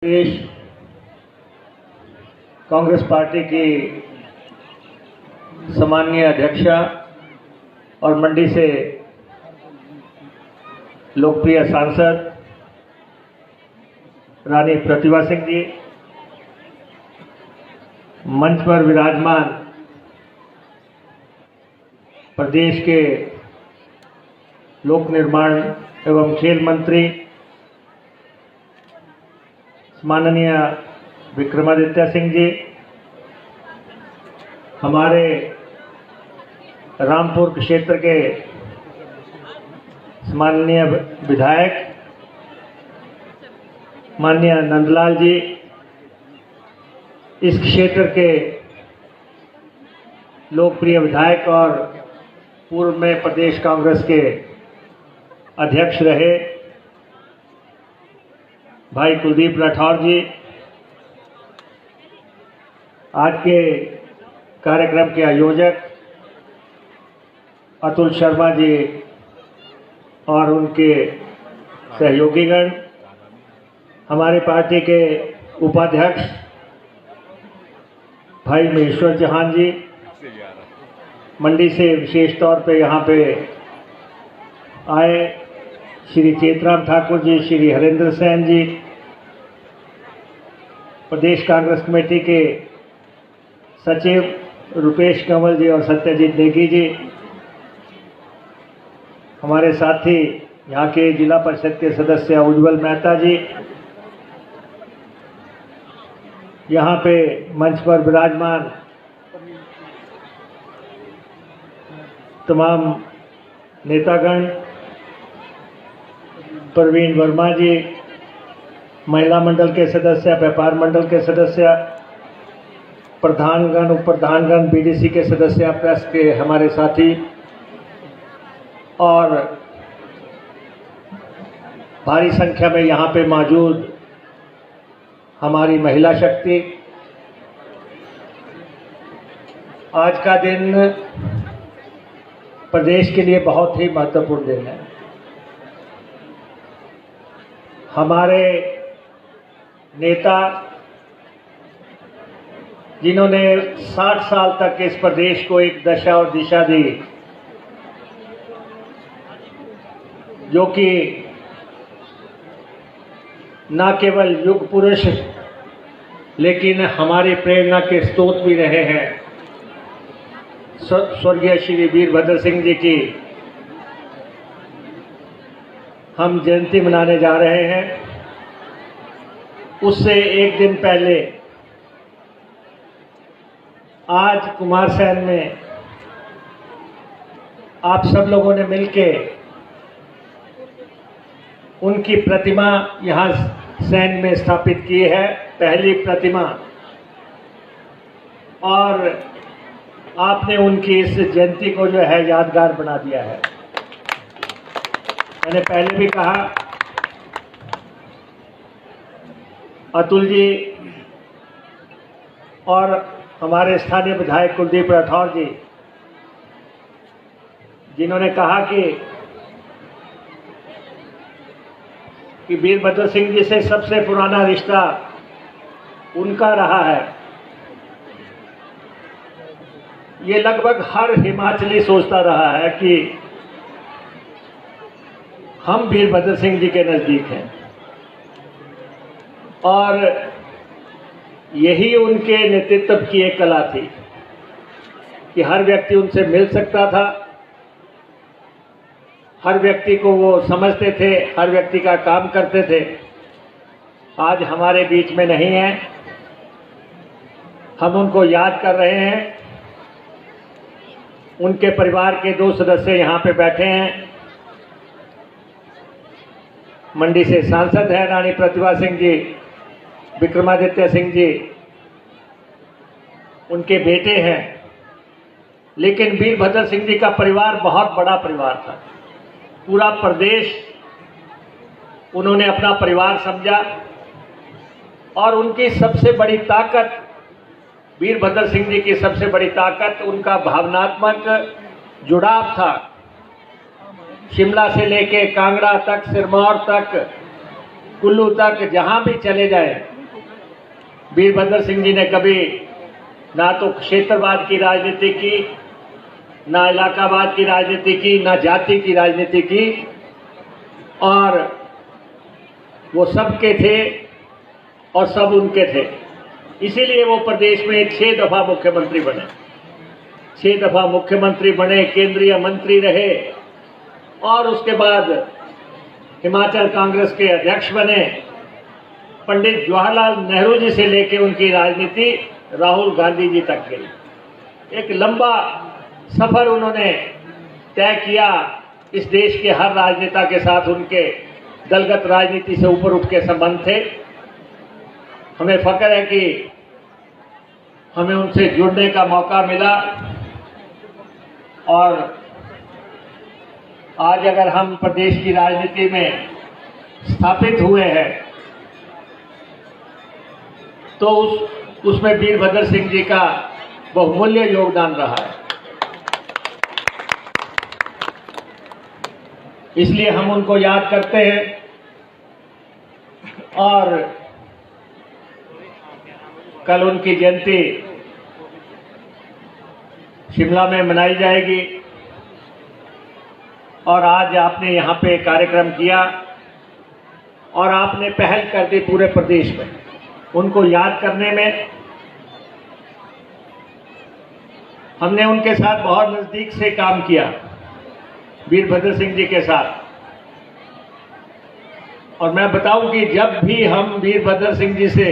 प्रदेश Congress party की सम्माननीय अध्यक्षा और मंडी से लोकप्रिय सांसद रानी प्रतिभा सिंह जी, मंच पर विराजमान प्रदेश के लोक निर्माण एवं खेल मंत्री माननीय विक्रमादित्य सिंह जी, हमारे रामपुर क्षेत्र के माननीय विधायक माननीय नंदलाल जी, इस क्षेत्र के लोकप्रिय विधायक और पूर्व में प्रदेश कांग्रेस के अध्यक्ष रहे भाई कुलदीप राठौर जी, आज के कार्यक्रम के आयोजक अतुल शर्मा जी और उनके सहयोगीगण, हमारे पार्टी के उपाध्यक्ष भाई महेश्वर चौहान जी, मंडी से विशेष तौर पे यहाँ पे आए श्री चेतराम ठाकुर जी, श्री हरेंद्र सेन जी, प्रदेश कांग्रेस कमेटी के सचिव रुपेश कंवल जी और सत्यजीत नेगी जी, हमारे साथी यहाँ के जिला परिषद के सदस्य उज्जवल मेहता जी, यहाँ पे मंच पर विराजमान तमाम नेतागण, प्रवीण वर्मा जी, महिला मंडल के सदस्य, व्यापार मंडल के सदस्य, प्रधानगण, उप प्रधानगण, बीडीसी के सदस्य, प्रेस के हमारे साथी और भारी संख्या में यहाँ पे मौजूद हमारी महिला शक्ति। आज का दिन प्रदेश के लिए बहुत ही महत्वपूर्ण दिन है। हमारे नेता जिन्होंने 60 साल तक इस प्रदेश को एक दशा और दिशा दी, जो कि न केवल युग पुरुष लेकिन हमारी प्रेरणा के स्रोत भी रहे हैं, स्वर्गीय श्री वीरभद्र सिंह जी की हम जयंती मनाने जा रहे हैं। उससे एक दिन पहले आज कुमारसैन में आप सब लोगों ने मिलके उनकी प्रतिमा यहाँ सैन में स्थापित की है, पहली प्रतिमा, और आपने उनकी इस जयंती को जो है यादगार बना दिया है। मैंने पहले भी कहा, अतुल जी और हमारे स्थानीय विधायक कुलदीप राठौर जी, जिन्होंने कहा कि वीरभद्र सिंह जी से सबसे पुराना रिश्ता उनका रहा है। ये लगभग हर हिमाचली सोचता रहा है कि हम वीरभद्र सिंह जी के नज़दीक हैं, और यही उनके नेतृत्व की एक कला थी कि हर व्यक्ति उनसे मिल सकता था, हर व्यक्ति को वो समझते थे, हर व्यक्ति का काम करते थे। आज हमारे बीच में नहीं है, हम उनको याद कर रहे हैं। उनके परिवार के 2 सदस्य यहाँ पे बैठे हैं। मंडी से सांसद हैं रानी प्रतिभा सिंह जी, विक्रमादित्य सिंह जी उनके बेटे हैं, लेकिन वीरभद्र सिंह जी का परिवार बहुत बड़ा परिवार था। पूरा प्रदेश उन्होंने अपना परिवार समझा, और उनकी सबसे बड़ी ताकत, वीरभद्र सिंह जी की सबसे बड़ी ताकत उनका भावनात्मक जुड़ाव था। शिमला से लेके कांगड़ा तक, सिरमौर तक कुल्लू तक जहां भी चले जाए, वीरभद्र सिंह जी ने कभी ना तो क्षेत्रवाद की राजनीति की, ना इलाकावाद की राजनीति की, ना जाति की राजनीति की, और वो सबके थे और सब उनके थे। इसीलिए वो प्रदेश में 6 दफा मुख्यमंत्री बने, 6 दफा मुख्यमंत्री बने, केंद्रीय मंत्री रहे, और उसके बाद हिमाचल कांग्रेस के अध्यक्ष बने। पंडित जवाहरलाल नेहरू जी से लेकर उनकी राजनीति राहुल गांधी जी तक गई। एक लंबा सफर उन्होंने तय किया। इस देश के हर राजनेता के साथ उनके दलगत राजनीति से ऊपर उठ के संबंध थे। हमें फख्र है कि हमें उनसे जुड़ने का मौका मिला, और आज अगर हम प्रदेश की राजनीति में स्थापित हुए हैं तो उसमें वीरभद्र सिंह जी का बहुमूल्य योगदान रहा है। इसलिए हम उनको याद करते हैं, और कल उनकी जयंती शिमला में मनाई जाएगी, और आज आपने यहाँ पे कार्यक्रम किया और आपने पहल कर दी पूरे प्रदेश में उनको याद करने में। हमने उनके साथ बहुत नजदीक से काम किया, वीरभद्र सिंह जी के साथ, और मैं बताऊं कि जब भी हम वीरभद्र सिंह जी से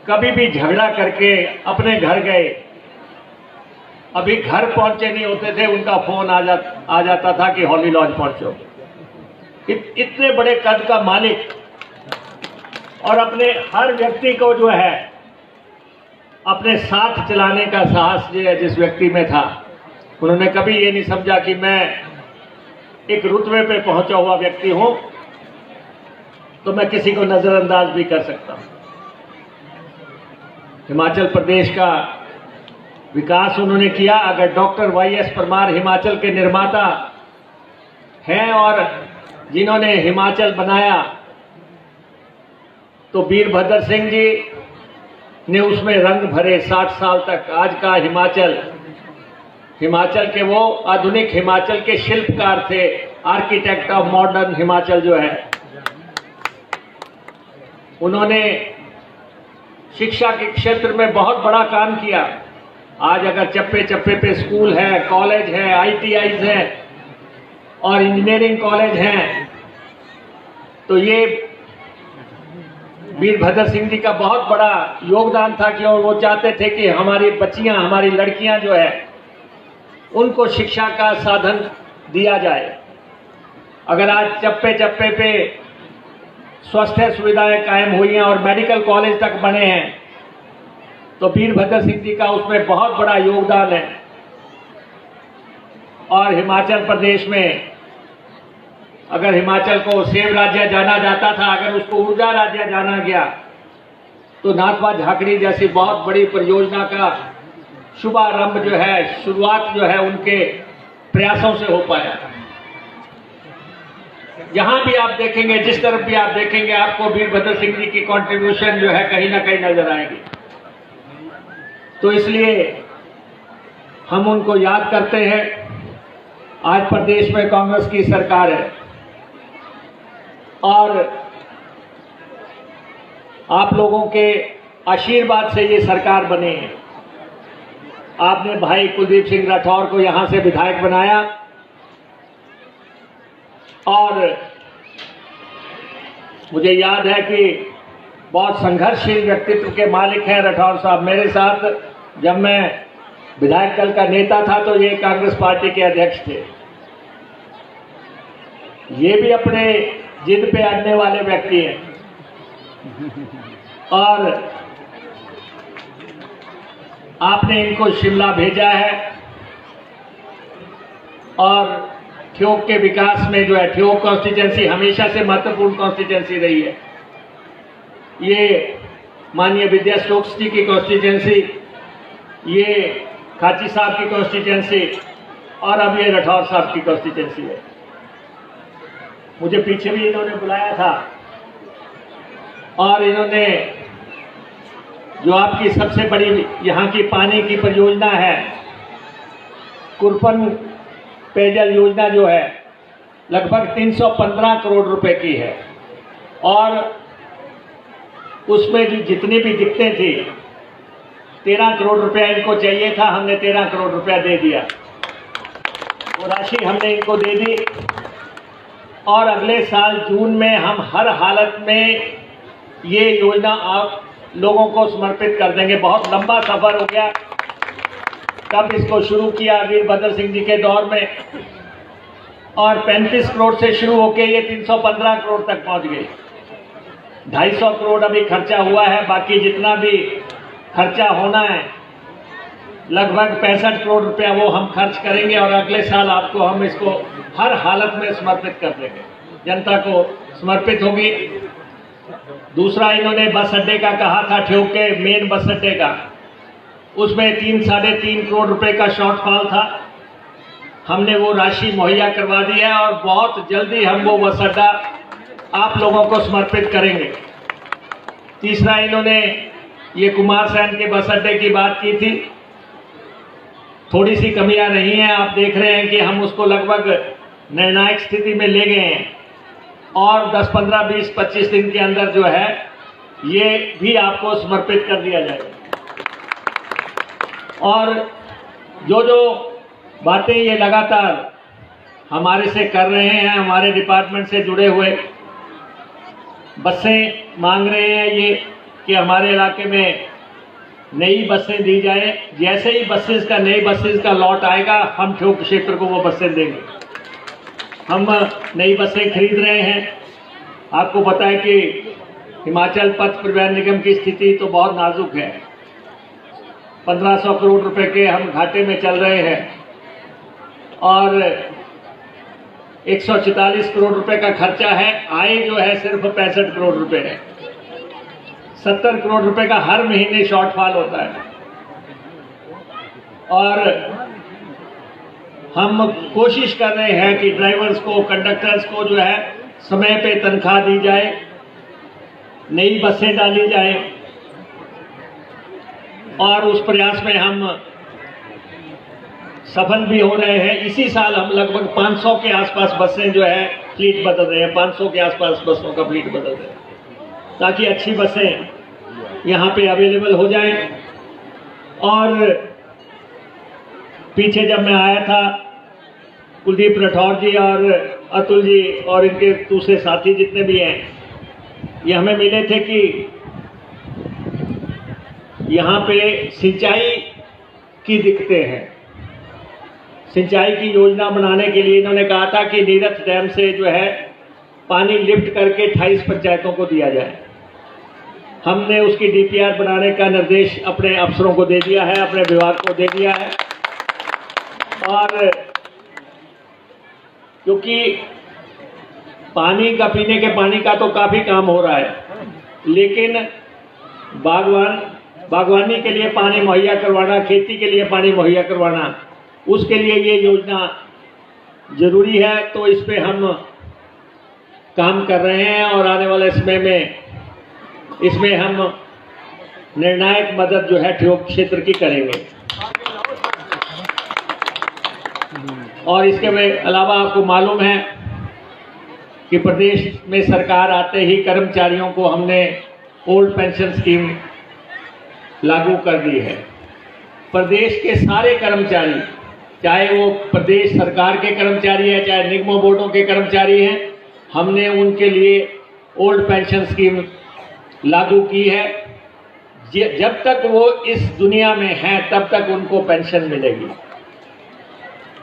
कभी भी झगड़ा करके अपने घर गए, अभी घर पहुंचे नहीं होते थे, उनका फोन आ जाता था कि हॉली लॉज पहुंचो। इतने बड़े कद का मालिक, और अपने हर व्यक्ति को जो है अपने साथ चलाने का साहस जो है जिस व्यक्ति में था, उन्होंने कभी ये नहीं समझा कि मैं एक रुतबे पे पहुंचा हुआ व्यक्ति हूं तो मैं किसी को नजरअंदाज भी कर सकता हूं। हिमाचल प्रदेश का विकास उन्होंने किया। अगर डॉक्टर वाई.एस. परमार हिमाचल के निर्माता हैं और जिन्होंने हिमाचल बनाया, तो वीरभद्र सिंह जी ने उसमें रंग भरे 60 साल तक। आज का हिमाचल के वो आधुनिक हिमाचल के शिल्पकार थे, आर्किटेक्ट ऑफ मॉडर्न हिमाचल जो है। उन्होंने शिक्षा के क्षेत्र में बहुत बड़ा काम किया। आज अगर चप्पे चप्पे पे स्कूल है, कॉलेज है, ITIs हैं और इंजीनियरिंग कॉलेज हैं, तो ये वीरभद्र सिंह जी का बहुत बड़ा योगदान था कि और वो चाहते थे कि हमारी बच्चियां, हमारी लड़कियां जो है उनको शिक्षा का साधन दिया जाए। अगर आज चप्पे चप्पे पे स्वास्थ्य सुविधाएं कायम हुई हैं और मेडिकल कॉलेज तक बने हैं, तो वीरभद्र सिंह जी का उसमें बहुत बड़ा योगदान है। और हिमाचल प्रदेश में अगर हिमाचल को सेब राज्य जाना जाता था, अगर उसको ऊर्जा राज्य जाना गया, तो नाथपा झाकड़ी जैसी बहुत बड़ी परियोजना का शुभारंभ जो है, शुरुआत जो है उनके प्रयासों से हो पाया। जहां भी आप देखेंगे, जिस तरफ भी आप देखेंगे, आपको वीरभद्र सिंह जी की कंट्रीब्यूशन जो है कहीं ना कहीं नजर आएगी। तो इसलिए हम उनको याद करते हैं। आज प्रदेश में कांग्रेस की सरकार है और आप लोगों के आशीर्वाद से ये सरकार बनी है। आपने भाई कुलदीप सिंह राठौर को यहां से विधायक बनाया और मुझे याद है कि बहुत संघर्षशील व्यक्तित्व के मालिक हैं राठौर साहब। मेरे साथ जब मैं विधायक दल का नेता था तो ये कांग्रेस पार्टी के अध्यक्ष थे। ये भी अपने जिद पे अड़ने वाले व्यक्ति हैं और आपने इनको शिमला भेजा है और ठियोग के विकास में जो है, ठियोग कॉन्स्टिट्यूंसी हमेशा से महत्वपूर्ण कॉन्स्टिट्यूंसी रही है। ये माननीय विद्या स्टोक्स जी की कॉन्स्टिट्यूंसी, ये खाची साहब की कॉन्स्टिट्यूंसी और अब ये राठौर साहब की कॉन्स्टिट्यूंसी है। मुझे पीछे भी इन्होंने बुलाया था और इन्होंने जो आपकी सबसे बड़ी यहाँ की पानी की परियोजना है, कुरपन पेयजल योजना जो है, लगभग 315 करोड़ रुपए की है। और उसमें जो जितनी भी दिक्कतें थी, 13 करोड़ रुपया इनको चाहिए था, हमने 13 करोड़ रुपया दे दिया। वो राशि हमने इनको दे दी और अगले साल जून में हम हर हालत में ये योजना आप लोगों को समर्पित कर देंगे। बहुत लंबा सफर हो गया, कब इसको शुरू किया वीरभद्र सिंह जी के दौर में, और 35 करोड़ से शुरू होकर ये 315 करोड़ तक पहुंच गई। 250 करोड़ अभी खर्चा हुआ है, बाकी जितना भी खर्चा होना है लगभग 65 करोड़ रुपया वो हम खर्च करेंगे और अगले साल आपको हम इसको हर हालत में समर्पित कर देंगे, जनता को समर्पित होगी। दूसरा, इन्होंने बस अड्डे का कहा था, ठेव के मेन बस अड्डे का, उसमें 3-3.5 करोड़ रुपए का शॉर्टफॉल था। हमने वो राशि मुहैया करवा दी है और बहुत जल्दी हम वो बस अड्डा आप लोगों को समर्पित करेंगे। तीसरा, इन्होंने ये कुमारसैन के बस अड्डे की बात की थी, थोड़ी सी कमियां नहीं है, आप देख रहे हैं कि हम उसको लगभग निर्णायक स्थिति में ले गए हैं और 10, 15, 20, 25 दिन के अंदर जो है ये भी आपको समर्पित कर दिया जाएगा। और जो जो बातें ये लगातार हमारे से कर रहे हैं, हमारे डिपार्टमेंट से जुड़े हुए, बसें मांग रहे हैं ये कि हमारे इलाके में नई बसें दी जाए। जैसे ही नई बसेस का लॉट आएगा, हम ठेव क्षेत्र को वो बसें देंगे। हम नई बसें खरीद रहे हैं। आपको पता है कि हिमाचल पथ परिवहन निगम की स्थिति तो बहुत नाजुक है। 1500 करोड़ रुपए के हम घाटे में चल रहे हैं और 144 करोड़ रुपए का खर्चा है। आय जो है सिर्फ 65 करोड़ रुपए है। 70 करोड़ रुपए का हर महीने शॉर्टफॉल होता है और हम कोशिश कर रहे हैं कि ड्राइवर्स को, कंडक्टर्स को जो है समय पे तनख्वाह दी जाए, नई बसें डाली जाए और उस प्रयास में हम सफल भी हो रहे हैं। इसी साल हम लगभग 500 के आसपास बसें जो है फ्लीट बदल रहे हैं, 500 के आसपास बसों का फ्लीट बदल रहे हैं ताकि अच्छी बसें यहाँ पे अवेलेबल हो जाएं। और पीछे जब मैं आया था, कुलदीप राठौर जी और अतुल जी और इनके दूसरे साथी जितने भी हैं, ये हमें मिले थे कि यहाँ पे सिंचाई की दिक्कतें हैं। सिंचाई की योजना बनाने के लिए इन्होंने कहा था कि नीरथ डैम से जो है पानी लिफ्ट करके 28 पंचायतों को दिया जाए। हमने उसकी डीपीआर बनाने का निर्देश अपने अफसरों को दे दिया है, अपने विभाग को दे दिया है। और क्योंकि पानी का, पीने के पानी का तो काफी काम हो रहा है, लेकिन बागवानी के लिए पानी मुहैया करवाना, खेती के लिए पानी मुहैया करवाना, उसके लिए ये योजना जरूरी है। तो इस पे हम काम कर रहे हैं और आने वाले समय में इसमें हम निर्णायक मदद जो है ठेव क्षेत्र की करेंगे। और इसके अलावा आपको मालूम है कि प्रदेश में सरकार आते ही कर्मचारियों को हमने ओल्ड पेंशन स्कीम लागू कर दी है। प्रदेश के सारे कर्मचारी, चाहे वो प्रदेश सरकार के कर्मचारी हैं, चाहे निगमों बोर्डों के कर्मचारी हैं, हमने उनके लिए ओल्ड पेंशन स्कीम लागू की है। जब तक वो इस दुनिया में हैं तब तक उनको पेंशन मिलेगी।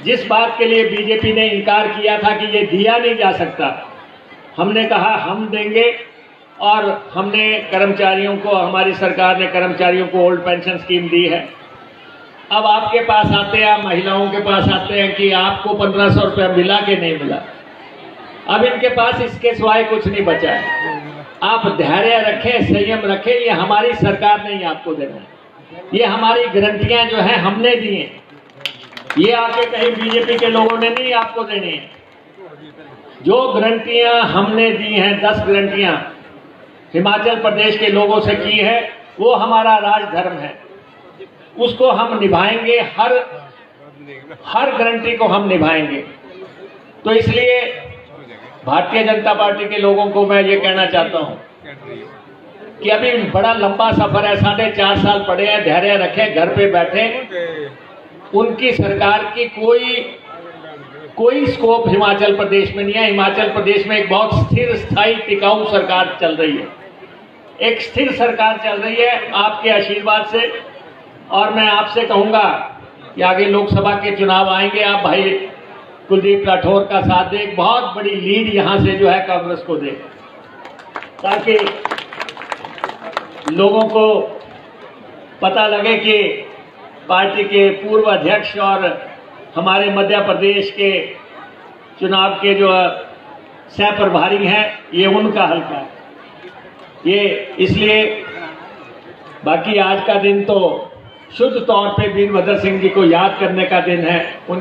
जिस बात के लिए बीजेपी ने इनकार किया था कि ये दिया नहीं जा सकता, हमने कहा हम देंगे और हमने कर्मचारियों को, हमारी सरकार ने कर्मचारियों को ओल्ड पेंशन स्कीम दी है। अब आपके पास आते हैं, महिलाओं के पास आते हैं कि आपको 1500 रुपया मिला कि नहीं मिला। अब इनके पास इसके सिवाय कुछ नहीं बचा है। आप धैर्य रखें, संयम रखें, ये हमारी सरकार ने ही आपको देना है। ये हमारी गारंटियां जो हैं हमने दी हैं, ये आके कहीं बीजेपी के लोगों ने नहीं आपको देनी है। जो गारंटियां हमने दी हैं, 10 गारंटियां, हिमाचल प्रदेश के लोगों से की है वो हमारा राजधर्म है, उसको हम निभाएंगे, हर गारंटी को हम निभाएंगे। तो इसलिए भारतीय जनता पार्टी के लोगों को मैं ये कहना चाहता हूं कि अभी बड़ा लंबा सफर है, 4.5 साल पड़े हैं, धैर्य रखें, घर पे बैठे। उनकी सरकार की कोई स्कोप हिमाचल प्रदेश में नहीं है। हिमाचल प्रदेश में एक बहुत स्थिर, स्थायी, टिकाऊ सरकार चल रही है, एक स्थिर सरकार चल रही है आपके आशीर्वाद से। और मैं आपसे कहूंगा कि आगे लोकसभा के चुनाव आएंगे, आप भाई कुलदीप राठौर का साथ दें, एक बहुत बड़ी लीड यहां से जो है कांग्रेस को दे, ताकि लोगों को पता लगे कि पार्टी के पूर्व अध्यक्ष और हमारे मध्य प्रदेश के चुनाव के जो सह प्रभारी हैं, ये उनका हल्का है। ये इसलिए, बाकी आज का दिन तो शुद्ध तौर पे वीरभद्र सिंह जी को याद करने का दिन है।